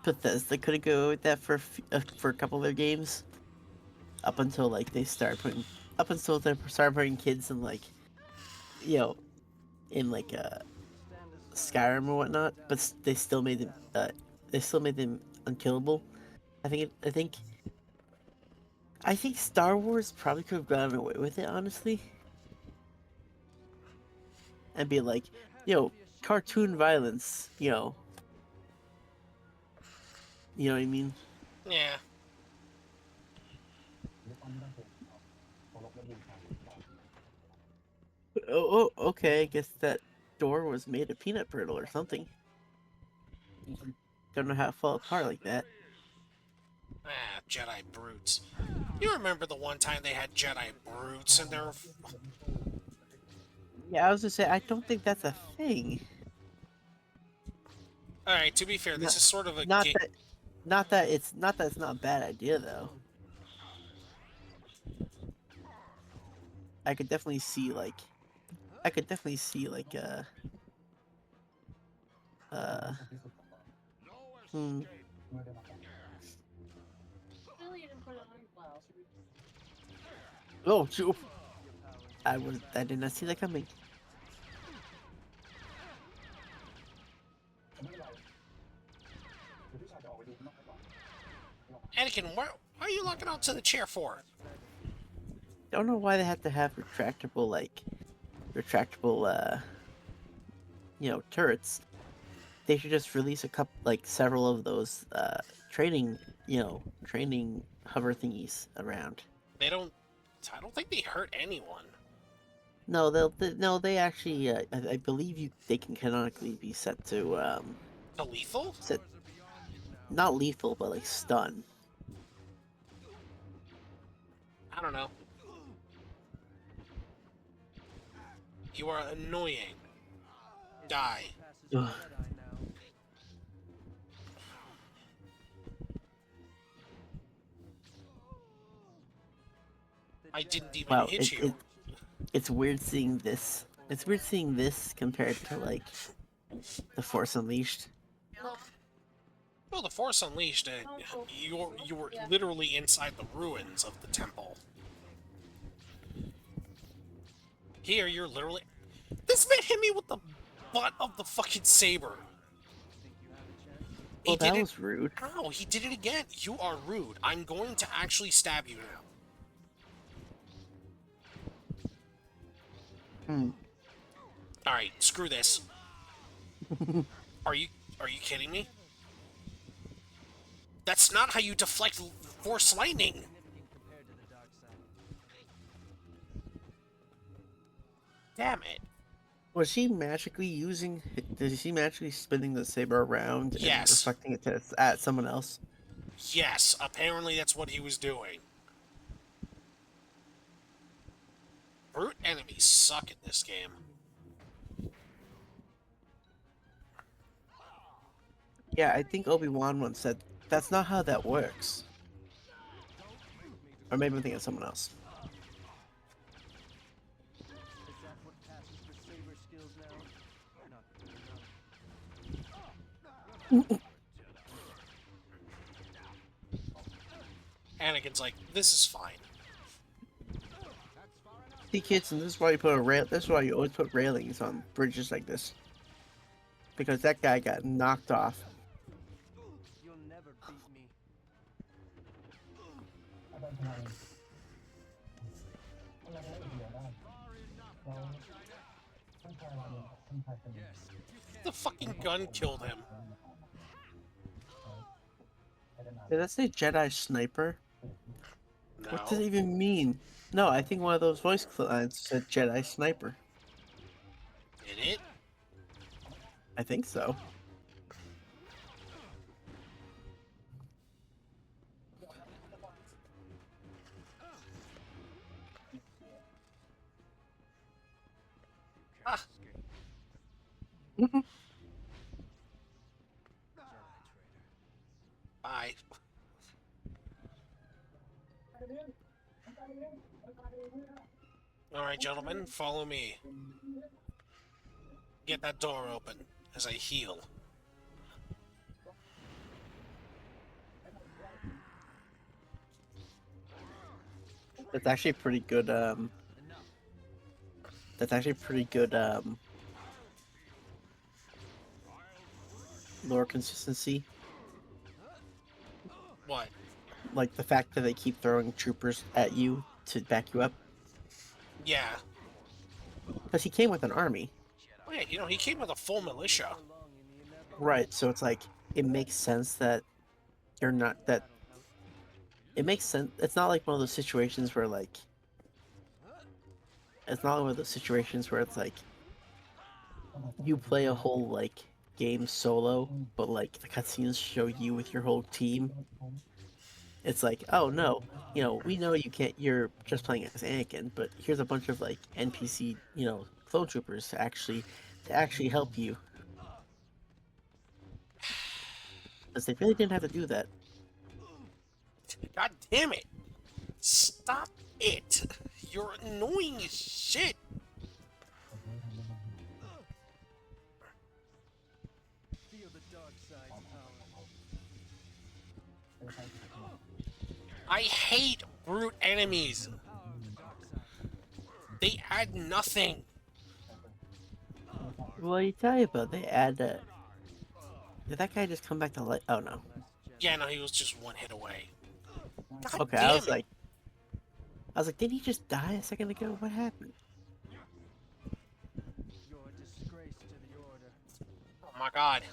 [SPEAKER 2] Bethesda could have go with that for a couple of their games, up until they started putting kids in in Skyrim or whatnot, but they still made them. They still made them unkillable. I think Star Wars probably could have gotten away with it, honestly, and be like, cartoon violence. You know what I mean?
[SPEAKER 1] Yeah.
[SPEAKER 2] Okay. I guess that door was made of peanut brittle or something. Don't know how it fell apart like that.
[SPEAKER 1] Ah, Jedi brutes. You remember the one time they had Jedi brutes in their...
[SPEAKER 2] Yeah, I was gonna say I don't think that's a thing.
[SPEAKER 1] Alright, to be fair, this
[SPEAKER 2] Not,
[SPEAKER 1] is sort of a
[SPEAKER 2] not
[SPEAKER 1] game...
[SPEAKER 2] that, not that it's not a bad idea though. I could definitely see like, uh, hmm.
[SPEAKER 5] Really didn't put it on well.
[SPEAKER 2] Oh, shoot. I did not see that coming.
[SPEAKER 1] Anakin, why are you locking onto the chair for?
[SPEAKER 2] Don't know why they have to have retractable, turrets. They should just release several of those training hover thingies around.
[SPEAKER 1] They don't... I don't think they hurt anyone.
[SPEAKER 2] No, they actually, I believe they can canonically be set to
[SPEAKER 1] To lethal?
[SPEAKER 2] set, not lethal, but like stun.
[SPEAKER 1] I don't know. You are annoying. Die.
[SPEAKER 2] Ugh.
[SPEAKER 1] I didn't even
[SPEAKER 2] Wow,
[SPEAKER 1] hit you.
[SPEAKER 2] it's weird seeing this. It's weird seeing this compared to like the Force Unleashed.
[SPEAKER 5] No,
[SPEAKER 1] Well, the Force Unleashed, you were literally inside the ruins of the temple. Here, you're literally... This man hit me with the butt of the fucking saber.
[SPEAKER 2] Well, that was rude.
[SPEAKER 1] Ow, he did it again. You are rude. I'm going to actually stab you now. Alright, screw this. Are you kidding me? That's not how you deflect Force lightning. Damn it.
[SPEAKER 2] Was she magically using? Did she magically spinning the saber around and
[SPEAKER 1] Yes.
[SPEAKER 2] reflecting it at someone else?
[SPEAKER 1] Yes, apparently that's what he was doing. Brute enemies suck in this game.
[SPEAKER 2] Yeah, I think Obi-Wan once said that's not how that works. Or maybe I'm thinking of someone else.
[SPEAKER 3] Is that what passes for saber skills now? Not good enough.
[SPEAKER 1] Anakin's like, this is fine.
[SPEAKER 2] See, kids, and this is why you put a rail. This is why you always put railings on bridges like this. Because that guy got knocked off.
[SPEAKER 3] You'll never beat me.
[SPEAKER 1] The fucking gun killed him.
[SPEAKER 2] Did that say Jedi sniper? What does it
[SPEAKER 1] No.
[SPEAKER 2] even mean? No, I think one of those voice lines said Jedi sniper.
[SPEAKER 1] Did it?
[SPEAKER 2] I think so.
[SPEAKER 1] Ah. Bye. Alright, gentlemen, follow me. Get that door open as I heal.
[SPEAKER 2] That's actually pretty good. That's actually pretty good. lore consistency.
[SPEAKER 1] What?
[SPEAKER 2] Like the fact that they keep throwing troopers at you to back you up.
[SPEAKER 1] Yeah.
[SPEAKER 2] Because he came with an army.
[SPEAKER 1] Oh, yeah, you know, he came with a full militia.
[SPEAKER 2] Right, so it's like, it makes sense that you're not, that, it makes sense, it's not like one of those situations where like, it's not one of those situations where it's like, you play a whole like, game solo, but like, the cutscenes show you with your whole team. It's like, oh no, you know, we know you can't, you're just playing as Anakin, but here's a bunch of like, NPC, you know, clone troopers to actually help you. Because they really didn't have to do that.
[SPEAKER 1] God damn it! Stop it! You're annoying as shit!
[SPEAKER 3] Feel the dark side's power.
[SPEAKER 1] I hate brute enemies!
[SPEAKER 3] Power of the dark side.
[SPEAKER 1] They add nothing!
[SPEAKER 2] Well, you tell you about, they add, did that guy just come back to life? Oh no.
[SPEAKER 1] Yeah, no, he was just one hit away. God
[SPEAKER 2] Okay,
[SPEAKER 1] damn it!
[SPEAKER 2] I was like, did he just die a second ago? What happened?
[SPEAKER 3] You're a disgrace to the order.
[SPEAKER 1] Oh my god.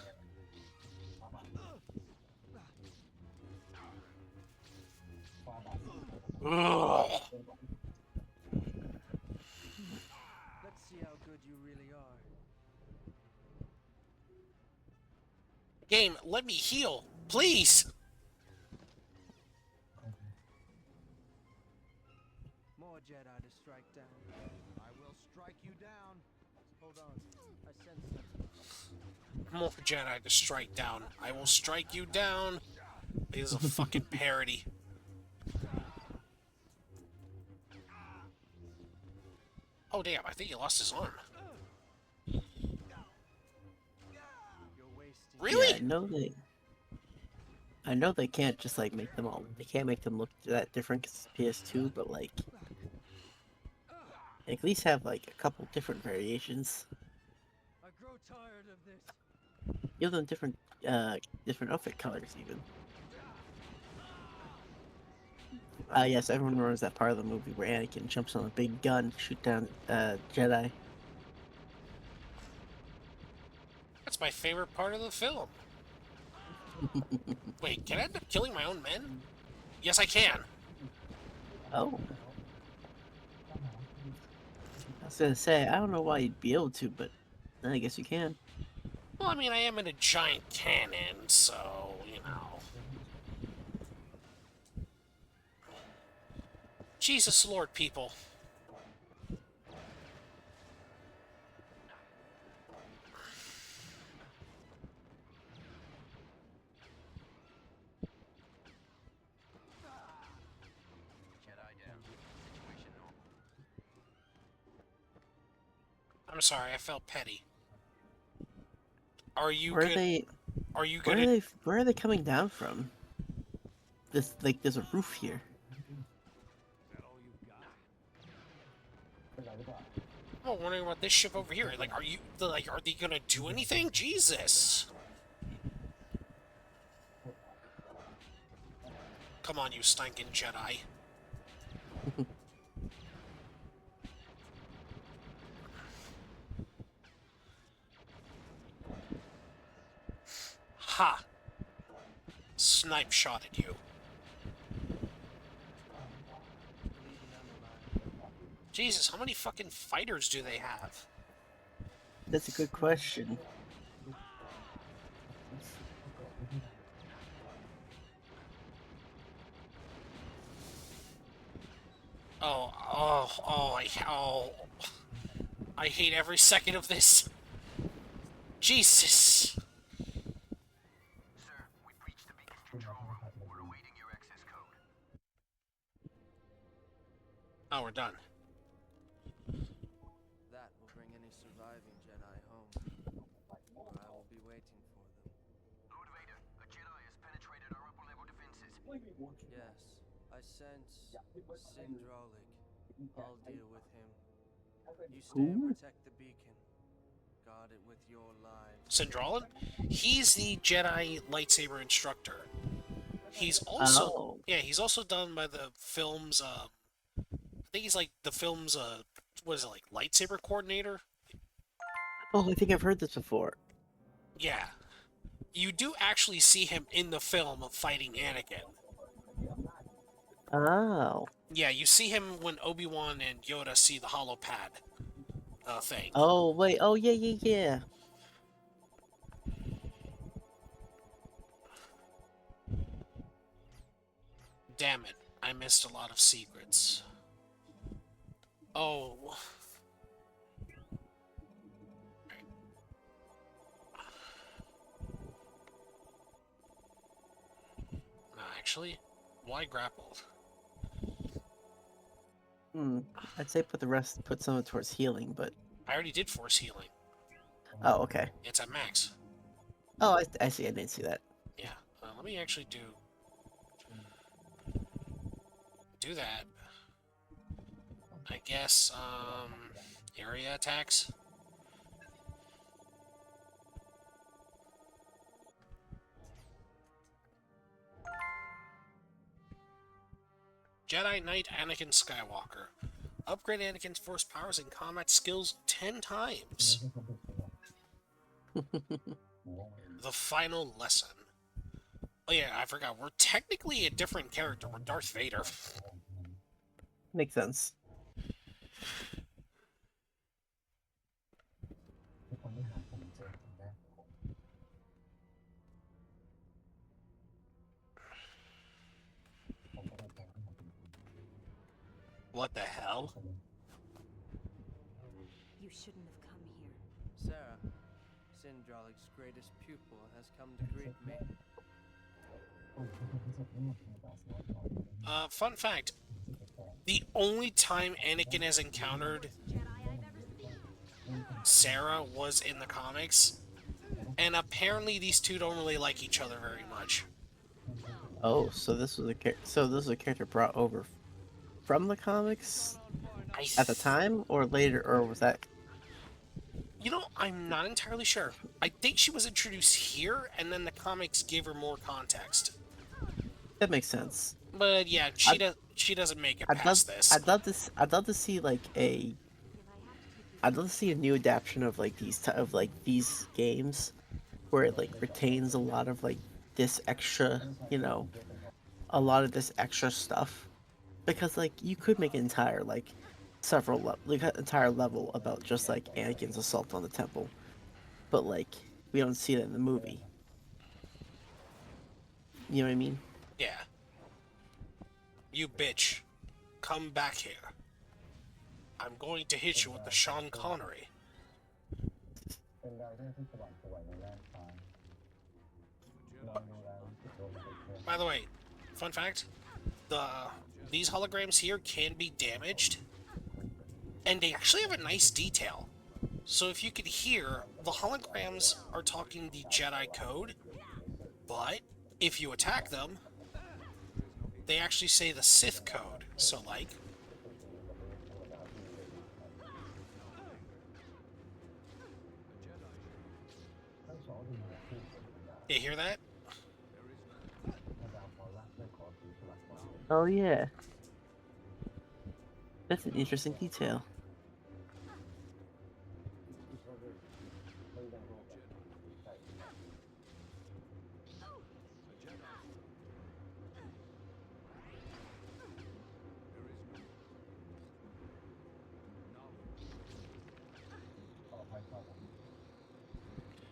[SPEAKER 1] Ugh.
[SPEAKER 3] Let's see how good you really are.
[SPEAKER 1] Game, let me heal, please!
[SPEAKER 3] More Jedi to strike down.
[SPEAKER 4] I will strike you down.
[SPEAKER 3] Hold on. I sense something.
[SPEAKER 1] More Jedi to strike down. I will strike you down. It is a fucking parody. Oh damn, I think he lost his arm.
[SPEAKER 3] You're wasting.
[SPEAKER 1] Really?
[SPEAKER 2] Yeah, I know they can't just like make them all. They can't make them look that different 'cause it's PS2, but like, at least have like a couple different variations.
[SPEAKER 3] I grow tired of this.
[SPEAKER 2] Give them different, different outfit colors even. Yes, everyone remembers that part of the movie where Anakin jumps on a big gun to shoot down Jedi.
[SPEAKER 1] That's my favorite part of the film. Wait, can I end up killing my own men? Yes, I can.
[SPEAKER 2] Oh. I was gonna say, I don't know why you'd be able to, but I guess you can.
[SPEAKER 1] Well, I mean, I am in a giant cannon, so, you know. Jesus Lord, people.
[SPEAKER 4] Jedi down. Situation normal.
[SPEAKER 1] I'm sorry, I felt petty. Are you
[SPEAKER 2] Where are
[SPEAKER 1] good?
[SPEAKER 2] they?
[SPEAKER 1] Are you
[SPEAKER 2] Where are
[SPEAKER 1] gonna?
[SPEAKER 2] they? Where are they coming down from? This like, there's a roof here.
[SPEAKER 4] Is that all you've got?
[SPEAKER 1] I'm wondering about this ship over here. Like, are they gonna do anything? Jesus! Come on, you stinking Jedi. Ha! Snipe shot at you. Jesus, how many fucking fighters do they have?
[SPEAKER 2] That's a good question.
[SPEAKER 1] I hate every second of this. Jesus!
[SPEAKER 4] Sir, we breached the beacon's control room. We're awaiting your access code.
[SPEAKER 1] Oh, we're done.
[SPEAKER 3] That will bring any surviving Jedi home. Where I will be waiting for them.
[SPEAKER 4] Lord Vader, a Jedi has penetrated our upper-level defenses.
[SPEAKER 3] Yes, I sense Sindralik. I'll deal with him. You stay and protect the beacon. God started with your lives.
[SPEAKER 1] Sindralin? He's the Jedi lightsaber instructor. He's also
[SPEAKER 2] Oh.
[SPEAKER 1] yeah, he's also done by the film's I think he's like the film's what is it, like lightsaber coordinator?
[SPEAKER 2] Oh, I think I've heard this before.
[SPEAKER 1] Yeah. You do actually see him in the film of fighting Anakin.
[SPEAKER 2] Oh.
[SPEAKER 1] Yeah, you see him when Obi-Wan and Yoda see the hollow pad thing.
[SPEAKER 2] Oh, wait. Oh, yeah, yeah, yeah.
[SPEAKER 1] Damn it, I missed a lot of secrets. Oh. No, actually, why grappled?
[SPEAKER 2] I'd say put some of it towards healing, but...
[SPEAKER 1] I already did force healing.
[SPEAKER 2] Oh, okay.
[SPEAKER 1] It's at max.
[SPEAKER 2] Oh, I see. I didn't see that.
[SPEAKER 1] Yeah. Let me actually do that. I guess, area attacks. Jedi Knight Anakin Skywalker. Upgrade Anakin's force powers and combat skills 10 times. The final lesson. Oh yeah, I forgot. We're technically a different character. We're Darth Vader.
[SPEAKER 2] Makes sense.
[SPEAKER 1] What the hell?
[SPEAKER 7] You shouldn't have come here.
[SPEAKER 3] Sarah, Sindralik's greatest pupil, has come to greet me.
[SPEAKER 1] Fun fact. The only time Anakin has encountered Sarah was in the comics, and apparently these two don't really like each other very much.
[SPEAKER 2] Oh, so this was a character brought over from the comics at the time, or later, or was that?
[SPEAKER 1] You know, I'm not entirely sure. I think she was introduced here, and then the comics gave her more context.
[SPEAKER 2] That makes sense.
[SPEAKER 1] But yeah, she doesn't make it past this.
[SPEAKER 2] I'd love to see I'd love to see a new adaptation of these games, where it like retains a lot of like this extra, a lot of this extra stuff, because like you could make an entire entire level about just like Anakin's assault on the temple, but like we don't see it in the movie. You know what I mean?
[SPEAKER 1] Yeah. You bitch. Come back here. I'm going to hit you with the Sean Connery. By the way, fun fact, these holograms here can be damaged, and they actually have a nice detail. So if you could hear, the holograms are talking the Jedi code, but if you attack them, they actually say the Sith code. So like, you hear that?
[SPEAKER 2] Oh yeah. That's an interesting detail.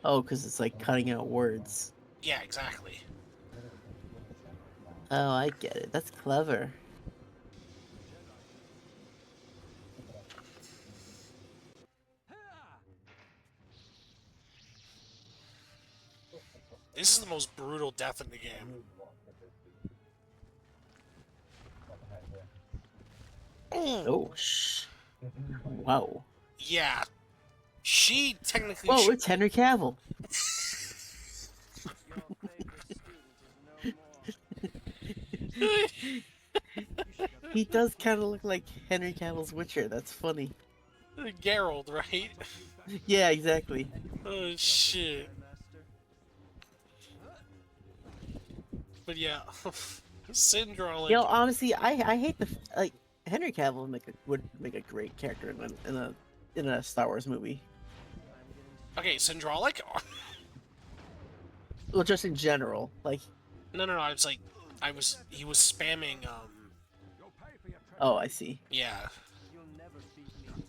[SPEAKER 2] Oh, because it's like cutting out words.
[SPEAKER 1] Yeah, exactly.
[SPEAKER 2] Oh, I get it. That's clever.
[SPEAKER 1] This is the most brutal death in the game.
[SPEAKER 2] Oh, shh. Wow.
[SPEAKER 1] Yeah. She technically...
[SPEAKER 2] Whoa, it's Henry Cavill. He does kind of look like Henry Cavill's Witcher. That's funny.
[SPEAKER 1] Geralt, right?
[SPEAKER 2] Yeah, exactly.
[SPEAKER 1] Oh shit. But yeah,
[SPEAKER 2] You
[SPEAKER 1] Syndrolic.
[SPEAKER 2] know, honestly, I hate like Henry Cavill would make a great character in a Star Wars movie.
[SPEAKER 1] Okay, Syndrolic?
[SPEAKER 2] Well, just in general, like,
[SPEAKER 1] No, no, no, I was like, he was spamming,
[SPEAKER 4] You'll pay for your
[SPEAKER 2] oh, I see.
[SPEAKER 1] yeah.
[SPEAKER 3] You'll never beat me.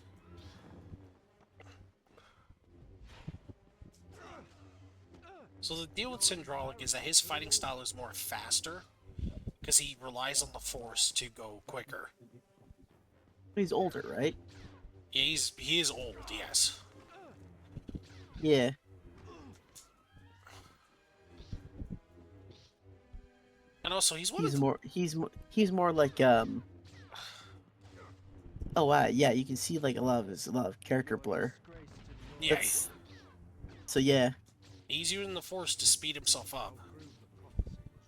[SPEAKER 1] So the deal with Syndrolic is that his fighting style is more faster, because he relies on the Force to go quicker.
[SPEAKER 2] He's older, right?
[SPEAKER 1] Yeah, he is old, yes.
[SPEAKER 2] Yeah.
[SPEAKER 1] And also, he's one of
[SPEAKER 2] He's more like oh wow, yeah, you can see like a lot of character blur.
[SPEAKER 1] yeah,
[SPEAKER 2] That's so yeah.
[SPEAKER 1] he's using the Force to speed himself up.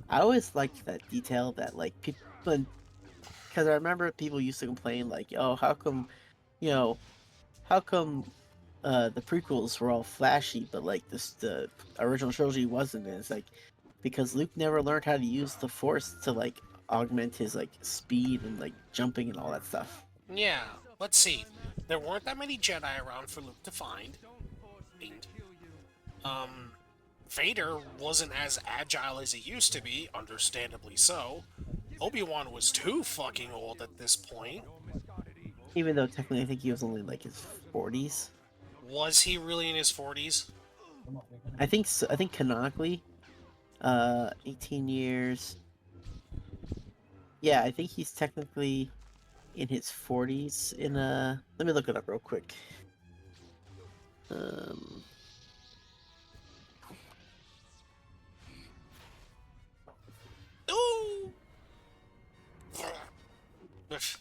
[SPEAKER 2] I always liked that detail that like people, because I remember people used to complain like, oh, how come, you know, how come the prequels were all flashy, but like the original trilogy wasn't. And it's like because Luke never learned how to use the Force to like augment his like speed and like jumping and all that stuff.
[SPEAKER 1] Yeah, let's see. There weren't that many Jedi around for Luke to find. Um, Vader wasn't as agile as he used to be, understandably so. Obi-Wan was too fucking old at this point.
[SPEAKER 2] Even though technically I think he was only like his 40s.
[SPEAKER 1] Was he really in his 40s?
[SPEAKER 2] I think so, I think canonically, 18 years. Yeah, I think he's technically in his 40s. Let me look it up real quick. Um,
[SPEAKER 1] Ooh!
[SPEAKER 4] There's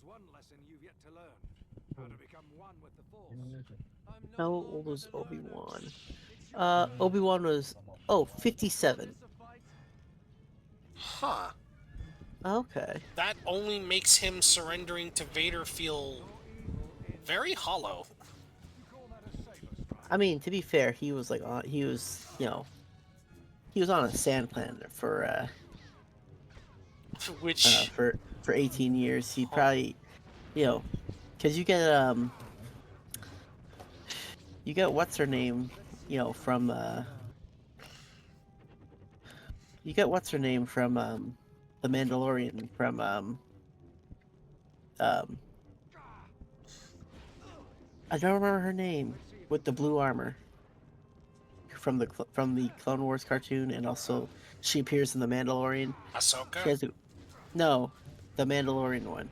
[SPEAKER 4] one lesson you've yet to learn. How to become one with the Force.
[SPEAKER 2] how old was Obi-Wan? Obi-Wan was 57.
[SPEAKER 1] Huh.
[SPEAKER 2] Okay.
[SPEAKER 1] That only makes him surrendering to Vader feel very hollow.
[SPEAKER 2] I mean, to be fair, he was like he was on a sand planet
[SPEAKER 1] Which,
[SPEAKER 2] for 18 years. He probably, because you get what's her name, from you get what's her name from the Mandalorian from um I don't remember her name with the blue armor from the Clone Wars cartoon, and also she appears in the Mandalorian. She
[SPEAKER 1] Ahsoka?
[SPEAKER 2] has no, the Mandalorian one.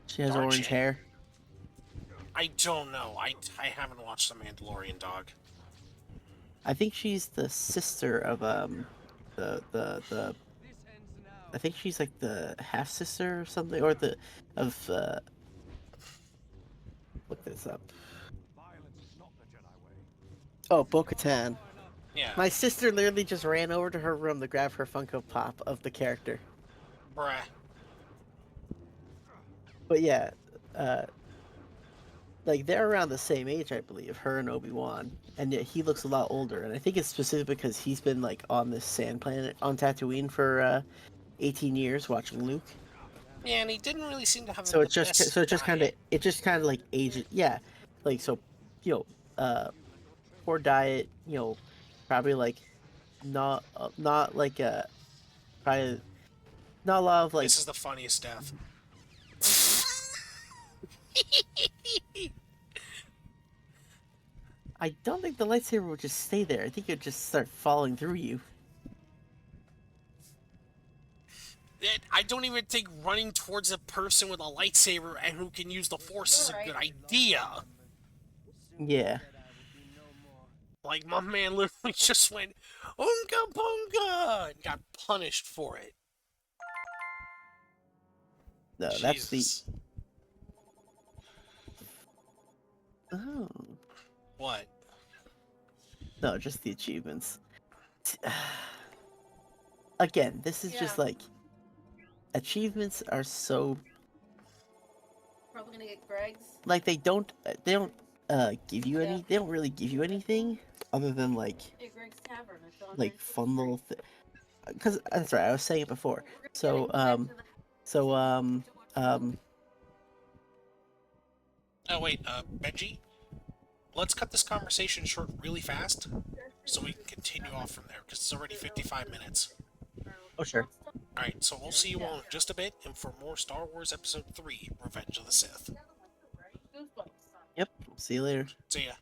[SPEAKER 2] She has orange
[SPEAKER 1] Darche?
[SPEAKER 2] hair.
[SPEAKER 1] I don't know. I haven't watched The Mandalorian, dog.
[SPEAKER 2] I think she's the sister of the I think she's like the half sister or something, or the of look this up. Oh, Bo-Katan.
[SPEAKER 1] Yeah.
[SPEAKER 2] My sister literally just ran over to her room to grab her Funko Pop of the character.
[SPEAKER 1] Bruh.
[SPEAKER 2] But yeah, like they're around the same age, I believe, her and Obi-Wan, and yet he looks a lot older. And I think it's specifically because he's been like on this sand planet on Tatooine for 18 years watching Luke.
[SPEAKER 1] Yeah, and he didn't really seem to have
[SPEAKER 2] So
[SPEAKER 1] the
[SPEAKER 2] it's just
[SPEAKER 1] best
[SPEAKER 2] so it just kind of
[SPEAKER 1] diet.
[SPEAKER 2] like ages. Yeah, like so, poor diet. Probably like not like probably not a lot of like.
[SPEAKER 1] This is the funniest death.
[SPEAKER 2] I don't think the lightsaber would just stay there. I think it'd just start falling through you.
[SPEAKER 1] I don't even think running towards a person with a lightsaber and who can use the Force is a good idea.
[SPEAKER 2] Yeah.
[SPEAKER 1] Like, my man literally just went, Oonga Boonga! And got punished for it.
[SPEAKER 2] No,
[SPEAKER 1] Jesus.
[SPEAKER 2] that's the. Oh.
[SPEAKER 1] What?
[SPEAKER 2] No, just the achievements. Again, this is just like achievements are so
[SPEAKER 5] Probably gonna get Greg's.
[SPEAKER 2] like they don't give you any. They don't really give you anything other than like
[SPEAKER 5] Hey, Greg's Tavern. It's on
[SPEAKER 2] like
[SPEAKER 5] 19th
[SPEAKER 2] fun little.
[SPEAKER 5] Street.
[SPEAKER 2] Because that's right. I was saying it before. So so
[SPEAKER 1] Oh wait, Benji, let's cut this conversation short really fast, so we can continue off from there because it's already 55 minutes.
[SPEAKER 2] oh sure.
[SPEAKER 1] All right, so we'll see you all in just a bit, and for more Star Wars Episode 3: Revenge of the Sith.
[SPEAKER 5] Goosebumps.
[SPEAKER 2] Yep. See you later.
[SPEAKER 1] See ya.